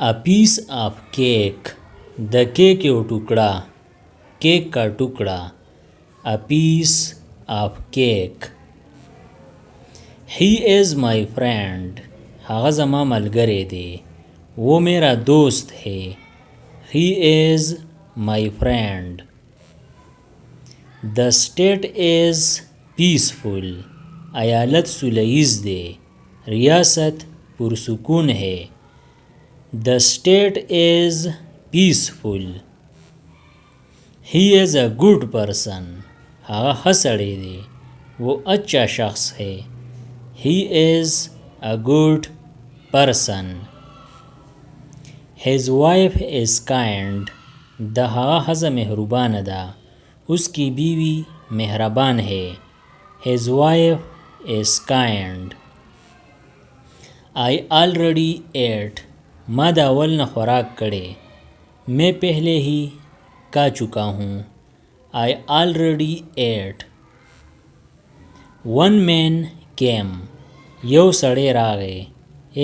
A piece of cake. The cake यो टुकड़ा, केक का टुकड़ा. A piece of cake. He is my friend. هغه زما ملګری دی. वो मेरा दोस्त है. He is my friend. The state is peaceful. ایالت سلیز دی. ریاست پرسکون ہے. The state is peaceful. He is a good person. هغه ښه سړی دی. वो अच्छा शख्स है. He is a good person. His wife is kind. د هغه ښځه مهربانه ده. उसकी बीवी मेहरबान है. His wife is kind. I already ate. ما دا اول نه خوراک کړی. मैं पहले ही खा चुका हूँ. I already ate. One man came. یو سړی راغی.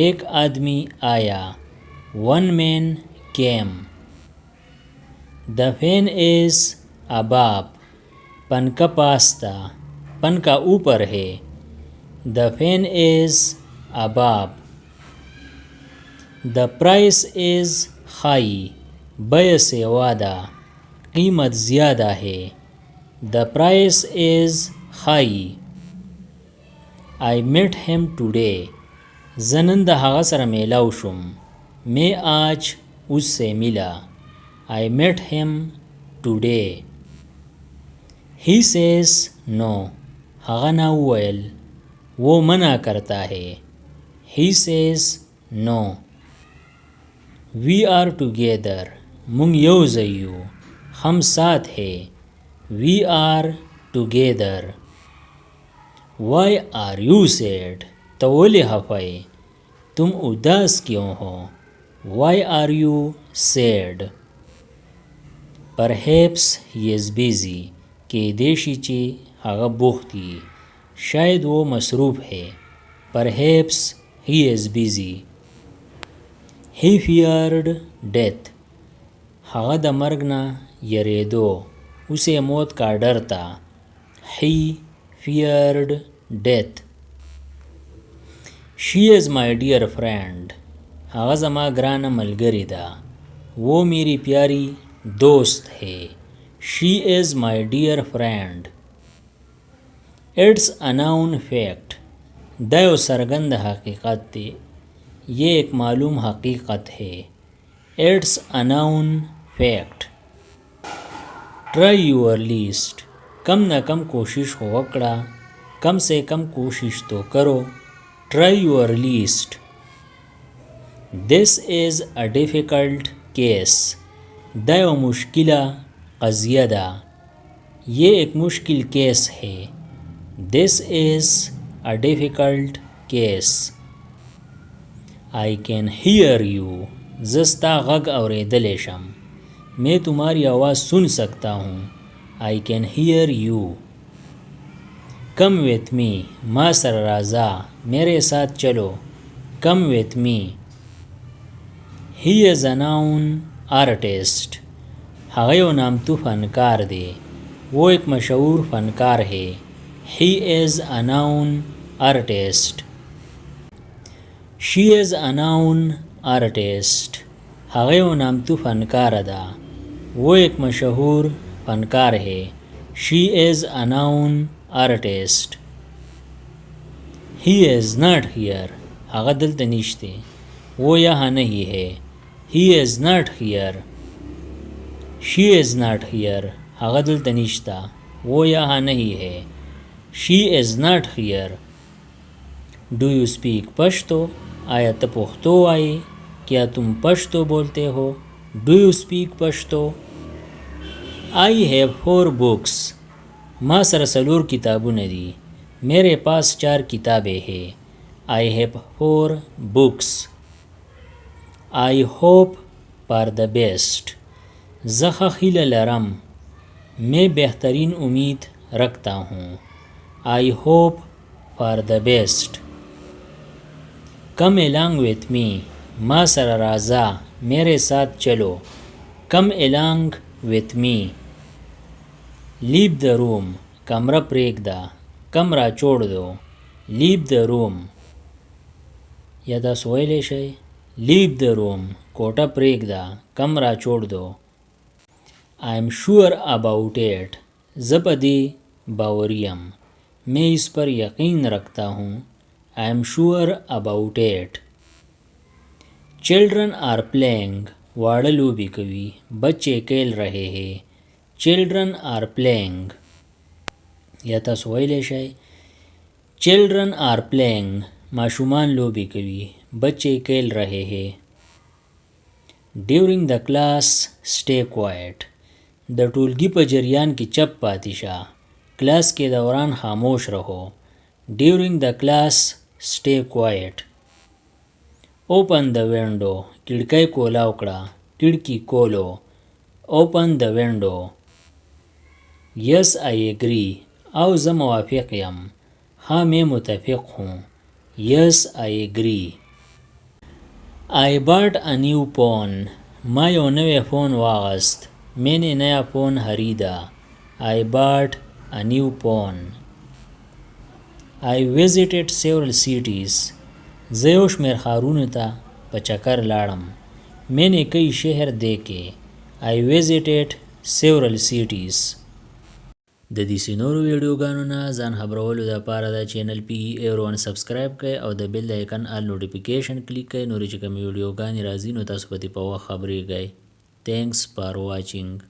एक आदमी आया. One man came. The fan is above. पंखा पास था. पंखा ऊपर है. The fan is above. The price is high. بیع सेवादा. कीमत ज़्यादा है. The price is high. I met him today. زنن د هغه سره میلاو شوم. मैं आज उससे मिला. I met him today. He says no. هغه نه وویل. वो मना करता है. He says no. We are together. مونږ یو ځای یو. हम साथ है. We are together. Why are you sad? तो ولې خفه یې؟ तुम उदास क्यों हो? Why are you sad? Perhaps he is busy. کېدای شي چې هغه بوخت وي. شاید वो مصروف है. Perhaps he is busy. He feared death. هغه د مرګ نه یریدو. اسے موت کا ڈر تھا. He feared death. She is my dear friend. هغه زما ګرانه ملګری ده. वो मेरी प्यारी दोस्त है. She is my dear friend. It's a known fact. دا یو څرګند حقیقت دی. یہ ایک معلوم حقیقت ہے. It's a known fact. Try your least. کم نہ کم کوشش ہو وکړه. کم سے کم کوشش تو کرو. Try your least. This is a difficult case. دا یو مشکله قضیه ده. یہ ایک مشکل کیس ہے. This is a difficult case. I can hear you. زستا غږ اورېدلی شم. मैं तुम्हारी आवाज़ सुन सकता हूँ. I can hear you. Come with me. ما سره راځه. मेरे साथ चलो. Come with me. He is a known artist. هغه یو نامتو فنکار دی. वो एक मशहूर फनकार है. He is a known artist. She is a known artist. هغه یو نامتو فنکار ده. वो एक मशहूर फनकार है. She is a known artist. He is not here. هغه دلته نشته. वो यहाँ नहीं है. He is not here. She is not here. هغه دلته نشته. वो यहाँ नहीं है. She is not here. Do you speak پشتو؟ آیا ته پښتو وایې؟ کیا تم پشتو بولتے ہو؟ Do you speak پشتو؟ I have 4 books. ما سره 4 کتابونه دي. میرے پاس 4 کتابیں ہیں. I have 4 books. I hope for the best. زه ښه هیله لرم. میں بہترین امید رکھتا ہوں. I hope for the best. Come along with me. ما سره راځه मेरे साथ चलो come along with me leave the room کمره پرېږده کمره छोड़ दो leave the room یا تاسو ویلی شئ leave the room کوټه پرېږده کمره छोड़ दो I am sure about it زه په دې باوري یم मैं इस पर यकीन रखता हूँ I am sure about it Children are playing واړه لوبې کوي بچے کھیل رہے ہیں Children are playing یا تاسو ویلی شئ Children are playing ماشومان لوبې کوي بچے کھیل رہے ہیں During the class stay quiet د ټولګي په جریان کې چپ پاتې شه کلاس کې دوران خاموش رہو During the class stay quiet Open the window کړکۍ کولاو کړه کړکۍ کولو Open the window Yes I agree او زه موافق یم हाँ मैं متفق हूँ Yes I agree I bought a new phone ما یو نوی فون واغست میں نے نیا فون خریدا I bought a new phone I visited several cities زه یو شمېر ښارونو ته په چکر لاړم میں نے کئی شهر دیکھے I visited several cities د دې نورو ویډیوګانو نه ځان خبرولو دپاره د چینل PE01 سبسکرایب کړئ او د بیل د آیکن آل نوټیفیکیشن کلیک کړئ نورې چې کومې ویډیوګانې راځي نو تاسو په دې په وخت خبرېږئ Thanks for watching